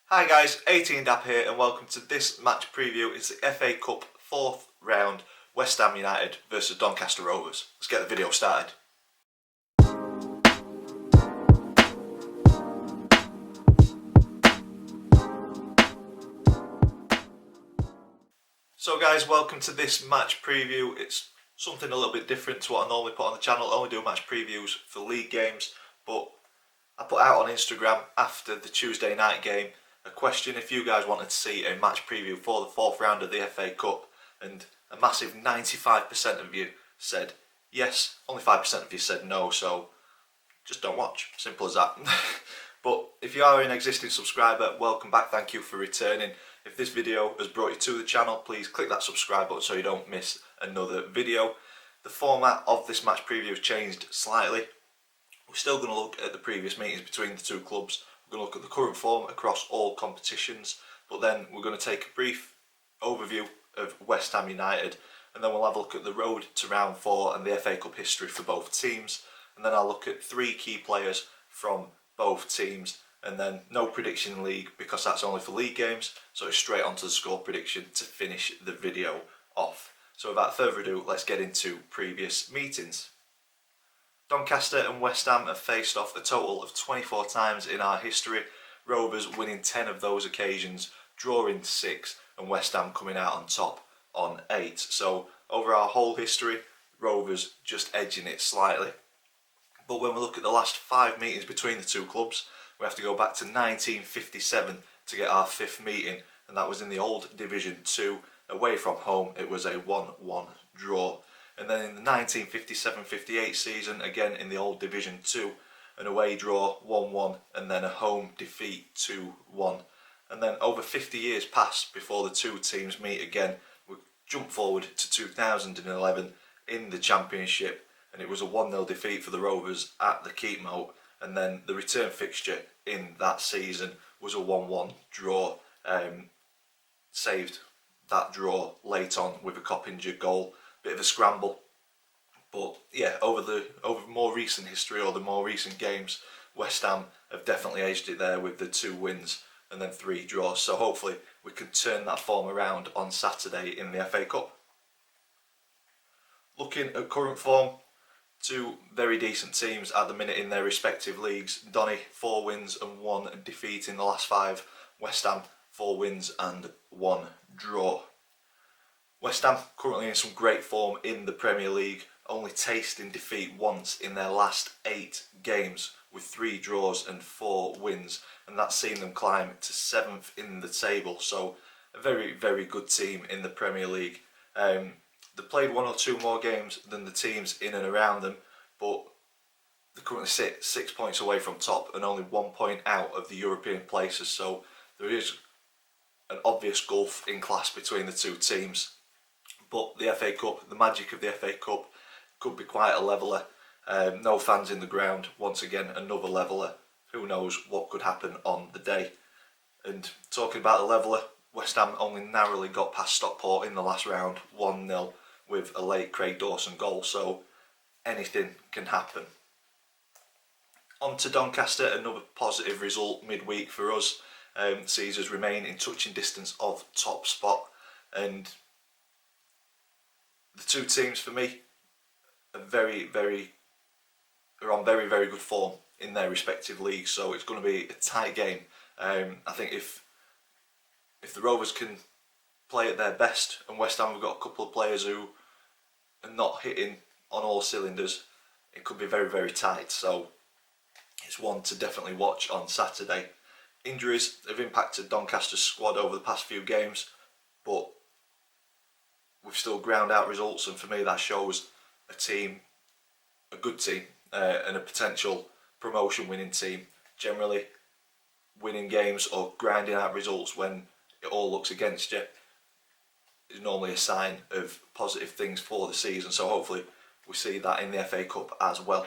Hi guys, 18dap here and welcome to this match preview. It's the FA Cup 4th round, West Ham United versus Doncaster Rovers. Let's get the video started. So guys, welcome to this match preview. It's something a little bit different to what I normally put on the channel. I only do match previews for league games, but I put out on Instagram after the Tuesday night game a question if you guys wanted to see a match preview for the 4th round of the FA Cup, and a massive 95% of you said yes, only 5% of you said no, so just don't watch, simple as that. But if you are an existing subscriber, welcome back, thank you for returning. If this video has brought you to the channel, please click that subscribe button so you don't miss another video. The format of this match preview has changed slightly. We're still going to look at the previous meetings between the two clubs. We're going to look at the current form across all competitions, but then we're going to take a brief overview of West Ham United, and then we'll have a look at the road to round 4 and the FA Cup history for both teams, and then I'll look at 3 key players from both teams, and then no prediction league because that's only for league games, so it's straight onto the score prediction to finish the video off. So without further ado, let's get into previous meetings. Doncaster and West Ham have faced off a total of 24 times in our history, Rovers winning 10 of those occasions, drawing 6 and West Ham coming out on top on 8. So over our whole history, Rovers just edging it slightly. But when we look at the last 5 meetings between the two clubs, we have to go back to 1957 to get our 5th meeting, and that was in the old Division 2. Away from home, it was a 1-1 draw. And then in the 1957-58 season, again in the old Division 2, an away draw 1-1 and then a home defeat 2-1. And then over 50 years passed before the two teams meet again. We jump forward to 2011 in the Championship, and it was a 1-0 defeat for the Rovers at the Keep Moat, and then the return fixture in that season was a 1-1 draw. Saved that draw late on with a Coppinger goal. Bit of a scramble, but yeah, over more recent history or the more recent games, West Ham have definitely edged it there with the 2 wins and then 3 draws, so hopefully we can turn that form around on Saturday in the FA Cup. Looking at current form, 2 very decent teams at the minute in their respective leagues. Donny 4 wins and 1 defeat in the last 5, West Ham 4 wins and 1 draw. West Ham currently in some great form in the Premier League, only tasting defeat once in their last 8 games with 3 draws and 4 wins, and that's seen them climb to 7th in the table, so a very, very good team in the Premier League. They played 1 or 2 more games than the teams in and around them, but they currently sit 6 points away from top and only 1 point out of the European places, so there is an obvious gulf in class between the two teams. But the FA Cup, the magic of the FA Cup, could be quite a leveller. No fans in the ground, once again another leveller. Who knows what could happen on the day. And talking about the leveller, West Ham only narrowly got past Stockport in the last round, 1-0 with a late Craig Dawson goal, so anything can happen. On to Doncaster, another positive result midweek for us. Sees us remain in touching distance of top spot, and the two teams for me are on very, very good form in their respective leagues, so it's going to be a tight game. I think if the Rovers can play at their best, and West Ham have got a couple of players who are not hitting on all cylinders, it could be very, very tight, so it's one to definitely watch on Saturday. Injuries have impacted Doncaster's squad over the past few games, but we've still ground out results, and for me that shows a good team, and a potential promotion winning team. Generally, winning games or grinding out results when it all looks against you is normally a sign of positive things for the season, so hopefully we see that in the FA Cup as well.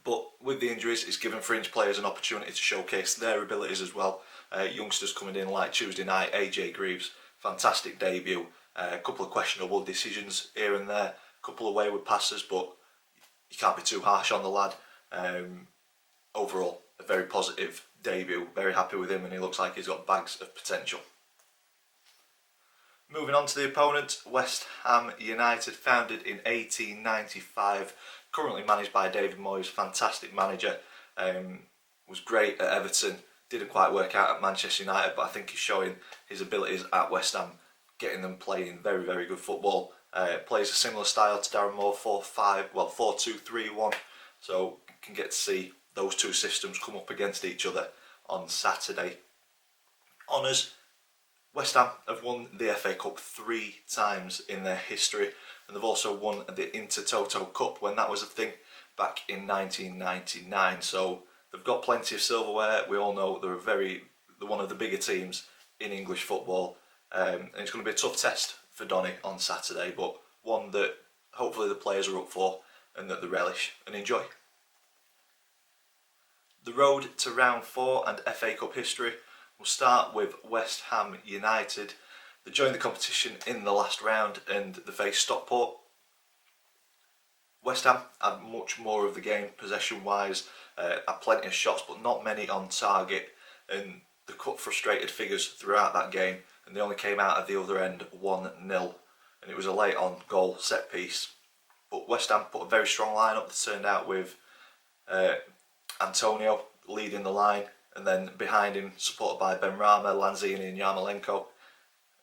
But with the injuries, it's given fringe players an opportunity to showcase their abilities as well. Youngsters coming in like Tuesday night, AJ Greaves, fantastic debut. A couple of questionable decisions here and there, a couple of wayward passes, but you can't be too harsh on the lad. Overall, a very positive debut. Very happy with him, and he looks like he's got bags of potential. Moving on to the opponent, West Ham United, founded in 1895, currently managed by David Moyes, fantastic manager, was great at Everton, didn't quite work out at Manchester United, but I think he's showing his abilities at West Ham, getting them playing very, very good football. Plays a similar style to Darren Moore, 4-2-3-1, so you can get to see those two systems come up against each other on Saturday. Honours: West Ham have won the FA Cup 3 times in their history, and they've also won the Intertoto Cup when that was a thing back in 1999. So they've got plenty of silverware. We all know they're one of the bigger teams in English football, and it's going to be a tough test for Donny on Saturday, but one that hopefully the players are up for and that they relish and enjoy. The road to round 4 and FA Cup history. We'll start with West Ham United. They joined the competition in the last round and they faced Stockport. West Ham had much more of the game possession-wise, had plenty of shots but not many on target, and they cut frustrated figures throughout that game, and they only came out at the other end 1-0, and it was a late on goal set piece. But West Ham put a very strong lineup that turned out with Antonio leading the line, and then behind him, supported by Benrahma, Lanzini and Yarmolenko.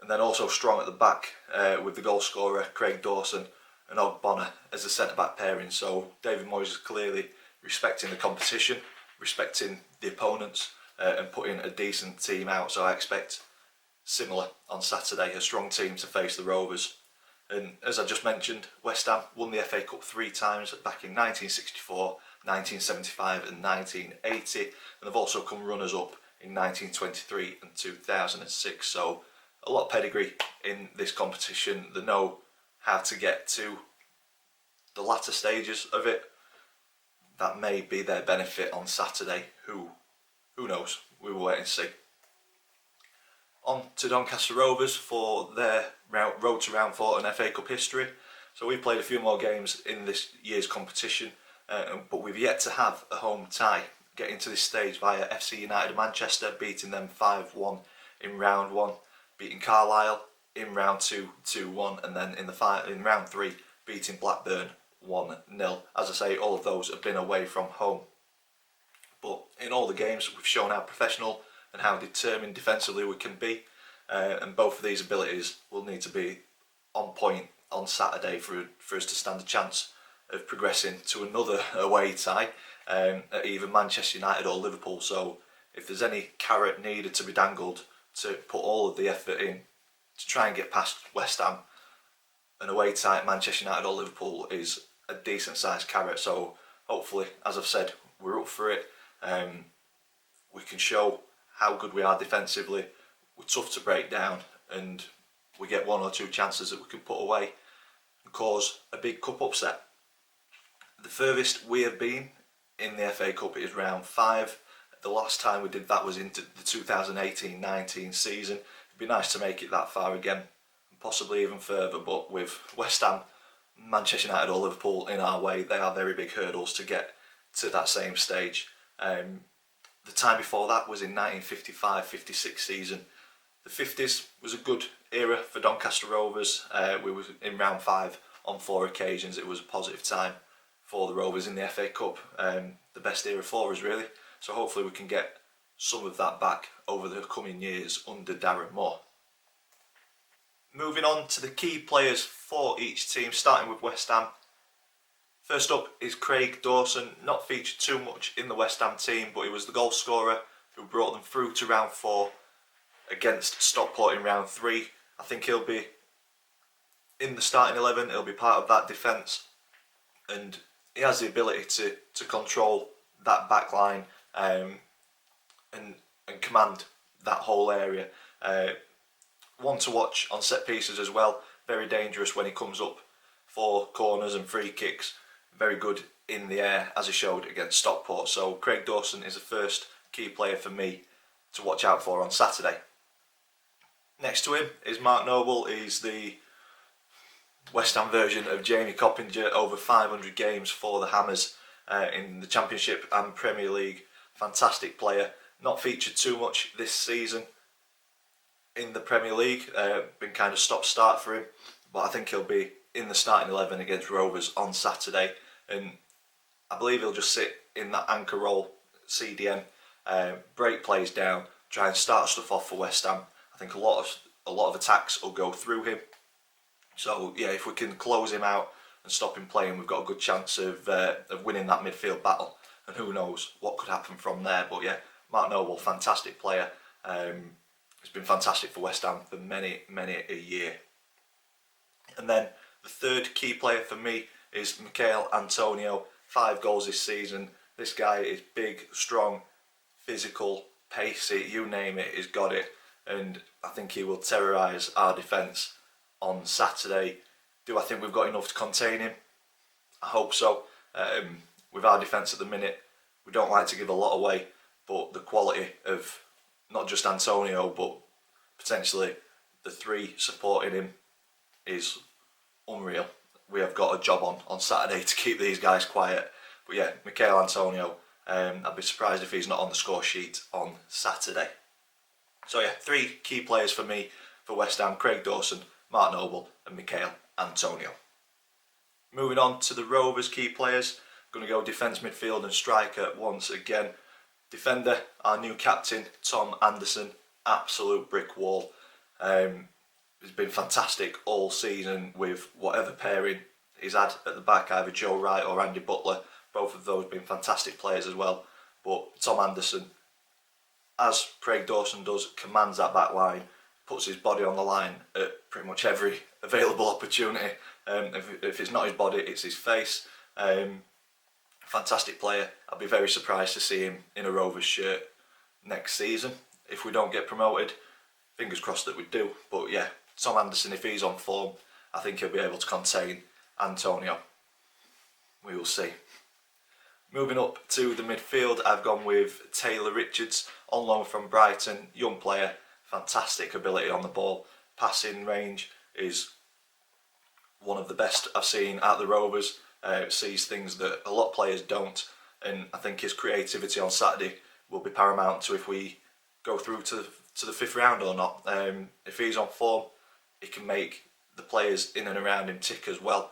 And then also strong at the back with the goal scorer Craig Dawson and Ogbonna as the centre-back pairing. So David Moyes is clearly respecting the competition, respecting the opponents, and putting a decent team out. So I expect similar on Saturday, a strong team to face the Rovers. And as I just mentioned, West Ham won the FA Cup 3 times back in 1964, 1975 and 1980, and they've also come runners-up in 1923 and 2006, so a lot of pedigree in this competition. They know how to get to the latter stages of it. That may be their benefit on Saturday, who knows, we will wait and see. On to Doncaster Rovers for their road to round 4 and FA Cup history. So we've played a few more games in this year's competition, but we've yet to have a home tie. Getting to this stage via FC United Manchester, beating them 5-1 in round 1, beating Carlisle in round 2 2-1, and then in round 3 beating Blackburn 1-0. As I say, all of those have been away from home. But in all the games we've shown how professional and how determined defensively we can be, and both of these abilities will need to be on point on Saturday for us to stand a chance of progressing to another away tie at either Manchester United or Liverpool. So if there's any carrot needed to be dangled to put all of the effort in to try and get past West Ham, an away tie at Manchester United or Liverpool is a decent sized carrot. So hopefully, as I've said, we're up for it. We can show how good we are defensively. We're tough to break down, and we get 1 or 2 chances that we can put away and cause a big cup upset. The furthest we have been in the FA Cup is round 5. The last time we did that was into the 2018-19 season. It'd be nice to make it that far again, and possibly even further, but with West Ham, Manchester United or Liverpool in our way, they are very big hurdles to get to that same stage. The time before that was in 1955-56 season. The 50s was a good era for Doncaster Rovers. We were in round 5 on 4 occasions. It was a positive time for the Rovers in the FA Cup. The best era for us, really. So hopefully we can get some of that back over the coming years under Darren Moore. Moving on to the key players for each team, starting with West Ham. First up is Craig Dawson, not featured too much in the West Ham team, but he was the goal scorer who brought them through to round 4 against Stockport in round 3. I think he'll be in the starting 11, he'll be part of that defence, and he has the ability to control that back line and command that whole area. One to watch on set pieces as well, very dangerous when he comes up for corners and free kicks. Very good in the air, as he showed against Stockport. So Craig Dawson is the first key player for me to watch out for on Saturday. Next to him is Mark Noble. He's the West Ham version of Jamie Coppinger, over 500 games for the Hammers in the Championship and Premier League. Fantastic player, Not featured too much this season in the Premier League. Been kind of stop-start for him, but I think he'll be in the starting 11 against Rovers on Saturday, and I believe he'll just sit in that anchor role, CDM, break plays down, try and start stuff off for West Ham. I think a lot of attacks will go through him. So yeah, if we can close him out and stop him playing, we've got a good chance of winning that midfield battle. And who knows what could happen from there. But yeah, Mark Noble, fantastic player. He's been fantastic for West Ham for many a year. And then the third key player for me is Michail Antonio. 5 goals this season. This guy is big, strong, physical, pacey, you name it, he's got it. And I think he will terrorise our defence on Saturday. Do I think we've got enough to contain him? I hope so. With our defence at the minute, we don't like to give a lot away, but the quality of not just Antonio, but potentially the 3 supporting him is unreal. We have got a job on Saturday to keep these guys quiet. But yeah, Michail Antonio, I'd be surprised if he's not on the score sheet on Saturday. So yeah, 3 key players for me for West Ham: Craig Dawson, Mark Noble and Michail Antonio. Moving on to the Rovers key players, going to go defence, midfield and striker once again. Defender, our new captain, Tom Anderson, absolute brick wall. He's been fantastic all season with whatever pairing he's had at the back, either Joe Wright or Andy Butler. Both of those been fantastic players as well. But Tom Anderson, as Craig Dawson does, commands that back line, puts his body on the line at pretty much every available opportunity. If it's not his body, it's his face. Fantastic player. I'd be very surprised to see him in a Rovers shirt next season if we don't get promoted. Fingers crossed that we do. But yeah, Tom Anderson, if he's on form, I think he'll be able to contain Antonio. We will see. Moving up to the midfield, I've gone with Taylor Richards, on loan from Brighton, young player, fantastic ability on the ball, passing range is one of the best I've seen at the Rovers. Sees things that a lot of players don't, and I think his creativity on Saturday will be paramount to if we go through to the 5th round or not. If he's on form, he can make the players in and around him tick as well.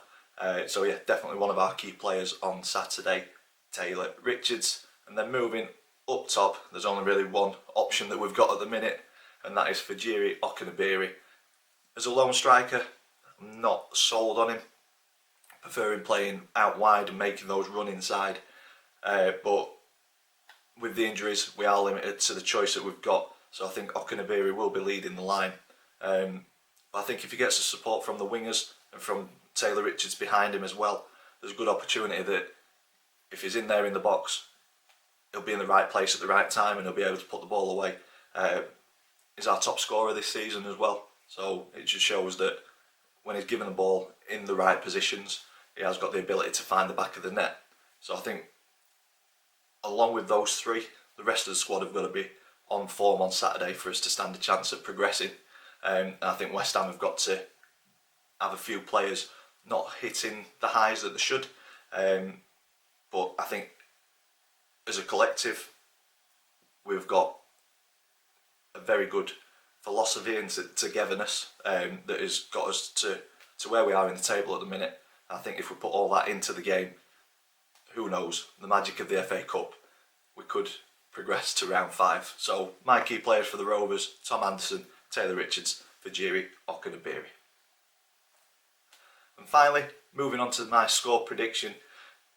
So yeah, definitely one of our key players on Saturday, Taylor Richards. And then moving up top, there's only really one option that we've got at the minute, and that is Fajiri Okunabiri. As a lone striker, I'm not sold on him. Preferring playing out wide and making those run inside. But with the injuries, we are limited to the choice that we've got. So I think Okunabiri will be leading the line. But I think if he gets the support from the wingers and from Taylor Richards behind him as well, there's a good opportunity that if he's in there in the box, he'll be in the right place at the right time and he'll be able to put the ball away. He's our top scorer this season as well. So it just shows that when he's given the ball in the right positions, he has got the ability to find the back of the net. So I think along with those 3, the rest of the squad have got to be on form on Saturday for us to stand a chance at progressing. And I think West Ham have got to have a few players not hitting the highs that they should. But I think as a collective, we've got a very good philosophy and togetherness that has got us to where we are in the table at the minute. I think if we put all that into the game, who knows, the magic of the FA Cup, we could progress to round 5. So my key players for the Rovers: Tom Anderson, Taylor Richards, Fajiri Okunabiri. And finally, moving on to my score prediction.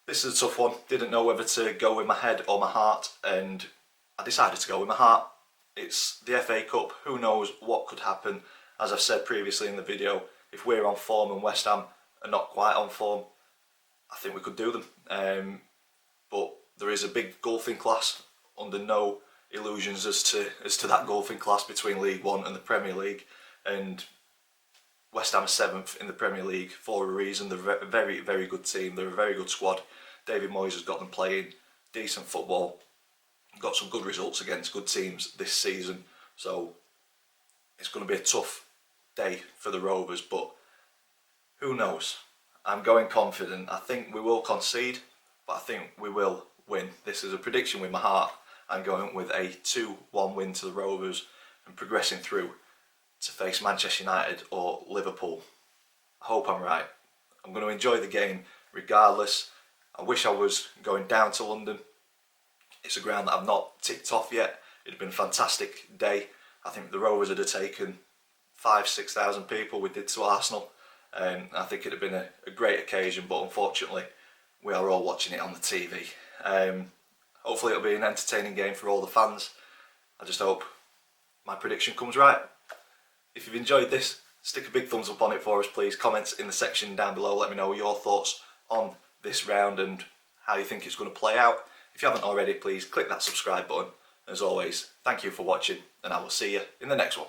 This is a tough one. Didn't know whether to go with my head or my heart, and I decided to go with my heart. It's the FA Cup. Who knows what could happen? As I've said previously in the video, if we're on form and West Ham are not quite on form, I think we could do them. But there is a big gulfing class. Under no illusions as to that gulfing class between League One and the Premier League. And West Ham are 7th in the Premier League for a reason. They're a very, very good team. They're a very good squad. David Moyes has got them playing decent football. Got some good results against good teams this season. So it's going to be a tough day for the Rovers, but who knows? I'm going confident. I think we will concede, but I think we will win. This is a prediction with my heart. I'm going with a 2-1 win to the Rovers and progressing through to face Manchester United or Liverpool. I hope I'm right. I'm going to enjoy the game regardless. I wish I was going down to London. It's a ground that I've not ticked off yet. It'd been a fantastic day. I think the Rovers would have taken 5,000-6,000 people we did to Arsenal. I think it'd have been a great occasion, but unfortunately we are all watching it on the TV. Hopefully it'll be an entertaining game for all the fans. I just hope my prediction comes right. If you've enjoyed this, stick a big thumbs up on it for us please. Comments in the section down below, let me know your thoughts on this round and how you think it's going to play out. If you haven't already, please click that subscribe button. As always, thank you for watching and I will see you in the next one.